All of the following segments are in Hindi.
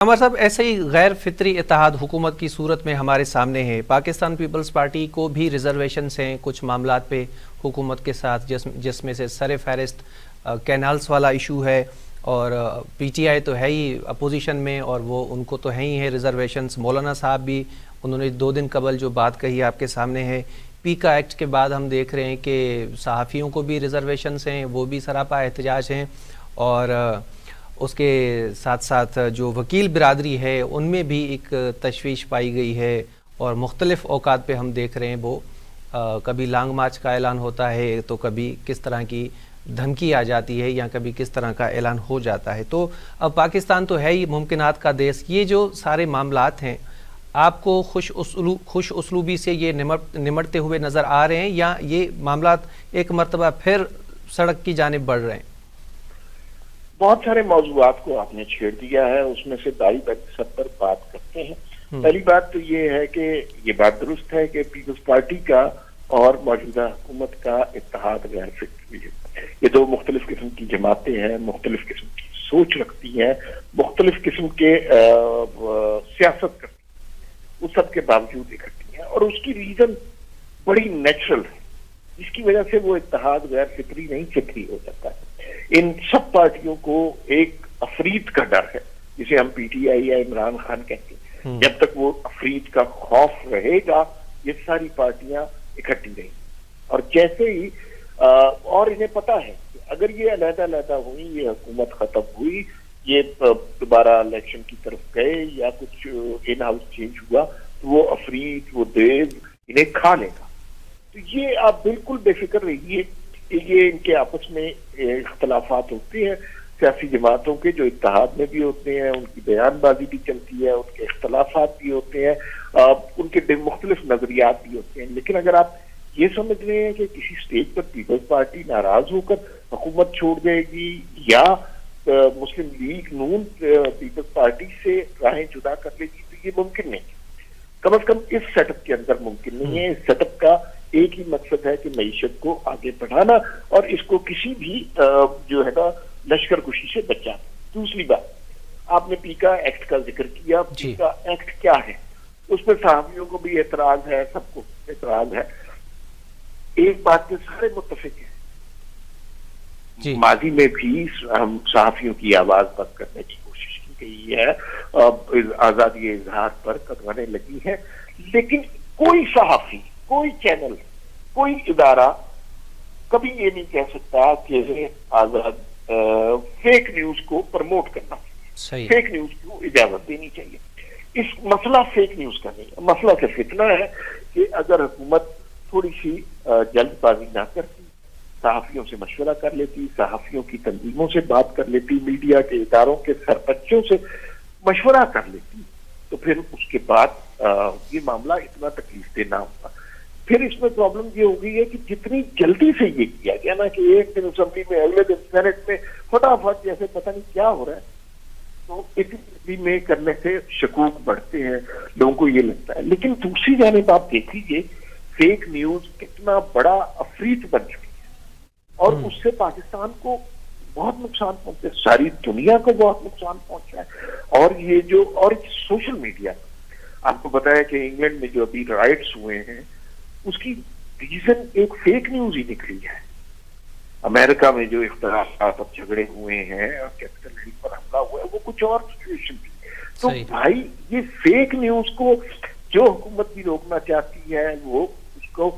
हमारे साहब ऐसे ही गैर फितरी इत्तेहाद हुकूमत की सूरत में हमारे सामने है। पाकिस्तान पीपल्स पार्टी को भी रिजर्वेशंस हैं कुछ मामलात पे हुकूमत के साथ, जिसमें से सर फहरिस्त कैनाल्स वाला इशू है। और पीटीआई तो है ही अपोजिशन में, और वो उनको तो है ही है रिजर्वेशंस। मौलाना साहब भी, उन्होंने 2 दिन कबल जो बात कही आपके सामने है। पीका एक्ट के बाद हम देख रहे हैं कि सहाफ़ियों को भी रिजर्वेशंस हैं, वो भी सरापा एहतजाज हैं। और उसके साथ साथ जो वकील बिरादरी है उनमें भी एक तशवीश पाई गई है। और मुख्तलिफ़ औकात पे हम देख रहे हैं वो कभी लॉन्ग मार्च का ऐलान होता है, तो कभी किस तरह की धमकी आ जाती है, या कभी किस तरह का ऐलान हो जाता है। तो अब पाकिस्तान तो है ही मुमकिनात का देश। ये जो सारे मामलात हैं, आपको खुश उसलूबी से ये निमटते हुए नज़र आ रहे हैं, या ये मामलात एक मरतबा फिर सड़क की जानिब बढ़ रहे हैं? बहुत सारे मौजूआत को आपने छेड़ दिया है, उसमें से दाई सब पर बात करते हैं। पहली बात तो ये है कि ये बात दुरुस्त है कि पीपल्स पार्टी का और मौजूदा हुकूमत का इत्तेहाद गैर फिक्री है। ये दो मुख्तलिफ किस्म की जमातें हैं, मुख्तलिफ किस्म की सोच रखती हैं, मुख्तलिफ किस्म के सियासत करती हैं, उस सब के बावजूद इकट्ठी हैं। और उसकी रीजन बड़ी नेचुरल है, जिसकी वजह से वो इत्तेहाद गैर फिक्री नहीं फिक्री हो जाता है। इन सब पार्टियों को एक अफरीद का डर है, जिसे हम पीटीआई या इमरान खान कहते हैं। जब तक वो अफरीद का खौफ रहेगा, ये सारी पार्टियां इकट्ठी रहेंगी। और जैसे ही और इन्हें पता है कि अगर ये अलहदा हुई, ये हुकूमत खत्म हुई, ये दोबारा इलेक्शन की तरफ गए या कुछ इन हाउस चेंज हुआ, तो वो अफरीद, वो देव इन्हें खा लेगा। तो ये आप बिल्कुल बेफिक्र रहिए। ये इनके आपस में इख्तलाफात होते हैं, सियासी जमातों के जो इत्तेहाद में भी होते हैं, उनकी बयानबाजी भी चलती है, उनके इख्तलाफात भी होते हैं, उनके मुख्तलिफ नजरियात भी होते हैं। लेकिन अगर आप ये समझ रहे हैं कि किसी स्टेज पर पीपल्स पार्टी नाराज होकर हुकूमत छोड़ देगी या मुस्लिम लीग नून पीपल्स पार्टी से राहें जुदा कर लेगी, तो ये मुमकिन नहीं है। कम से कम इस सेटअप के अंदर मुमकिन नहीं है। इस सेटअप का एक ही मकसद है कि मईशत को आगे बढ़ाना और इसको किसी भी जो है ना लश्कर कुशी से बचाना। दूसरी बात, आपने पीका एक्ट का जिक्र किया। पीका एक्ट क्या है, उस पर सहाफियों को भी एतराज है, सबको एतराज है। एक बात पे सारे मुत्तफिक हैं, माजी में भी हम सहाफियों की आवाज बंद करने की कोशिश की गई है, आजादी इजहार पर कदमने लगी है, लेकिन कोई सहाफी, कोई चैनल, कोई इदारा कभी ये नहीं कह सकता कि आजाद फेक न्यूज को प्रमोट करना चाहिए, फेक न्यूज को इजाजत देनी चाहिए। इस मसला फेक न्यूज का नहीं है, मसला सिर्फ इतना है कि अगर हुकूमत थोड़ी सी जल्दबाजी ना करती, सहाफियों से मशवरा कर लेती, सहाफियों की तंजीमों से बात कर लेती, मीडिया के इदारों के सरपंचों से मशवरा कर लेती, तो फिर उसके बाद ये मामला इतना तकलीफ देना होगा। फिर इसमें प्रॉब्लम ये हो गई है कि जितनी जल्दी से ये किया गया ना, कि एक दिन असेंबली में, अगले दिन सेनेट में, फटाफट जैसे पता नहीं क्या हो रहा है, तो इतनी में करने से शकूक बढ़ते हैं, लोगों को ये लगता है। लेकिन दूसरी जानिब आप देख लीजिए, फेक न्यूज कितना बड़ा अफरीत बन चुकी है और उससे पाकिस्तान को बहुत नुकसान पहुंचा है, सारी दुनिया को बहुत नुकसान पहुंचा है। और ये जो और सोशल मीडिया, आपको पता है कि इंग्लैंड में जो अभी राइट्स हुए हैं, उसकी रीजन एक फेक न्यूज ही निकली है। अमेरिका में जो इख्तलाफात अब झगड़े हुए हैं और कैपिटल हिल पर हमला हुआ है, वो कुछ और सिचुएशन थी। तो भाई ये फेक न्यूज को जो हुकूमत भी रोकना चाहती है, वो उसको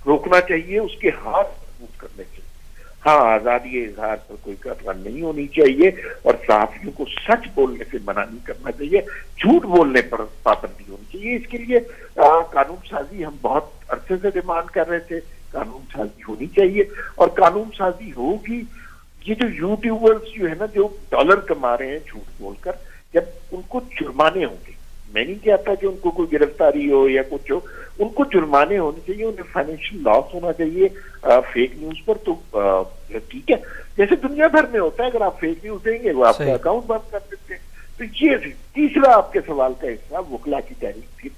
रोकना चाहिए, उसके हाथ मजबूत करने चाहिए। हाँ, आजादी इजहार पर कोई कतरा नहीं होनी चाहिए और सहाफियों को सच बोलने से मना नहीं करना चाहिए, झूठ बोलने पर पाबंदी होनी चाहिए। इसके लिए कानून साजी हम बहुत अरसे से डिमांड कर रहे थे, कानून साजी होनी चाहिए और कानून साजी होगी। ये जो यूट्यूबर्स जो है ना, जो डॉलर कमा रहे हैं झूठ बोलकर, जब उनको जुर्माने होंगे, मैं नहीं कहता कि उनको कोई गिरफ्तारी हो या कुछ हो, उनको जुर्माने होने चाहिए, उन्हें फाइनेंशियल लॉस होना चाहिए फेक न्यूज पर। तो ठीक है, जैसे दुनिया भर में होता है, अगर आप फेक न्यूज देंगे वो आपका अकाउंट बंद कर देते हैं। तो ये तीसरा आपके सवाल का हिस्सा वकला की तहरीक थी।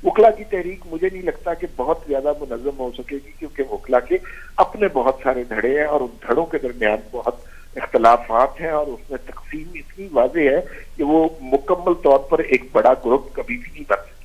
वकला की तहरीक मुझे नहीं लगता कि बहुत ज्यादा मुनज़्ज़म हो सकेगी, क्योंकि वकला के अपने बहुत सारे धड़े हैं और उन धड़ों के दरमियान बहुत इख्तलाफात हैं और उसमें तकसीम इतनी वाज़ेह है कि वो मुकम्मल तौर पर एक बड़ा ग्रुप कभी भी नहीं बन सकता।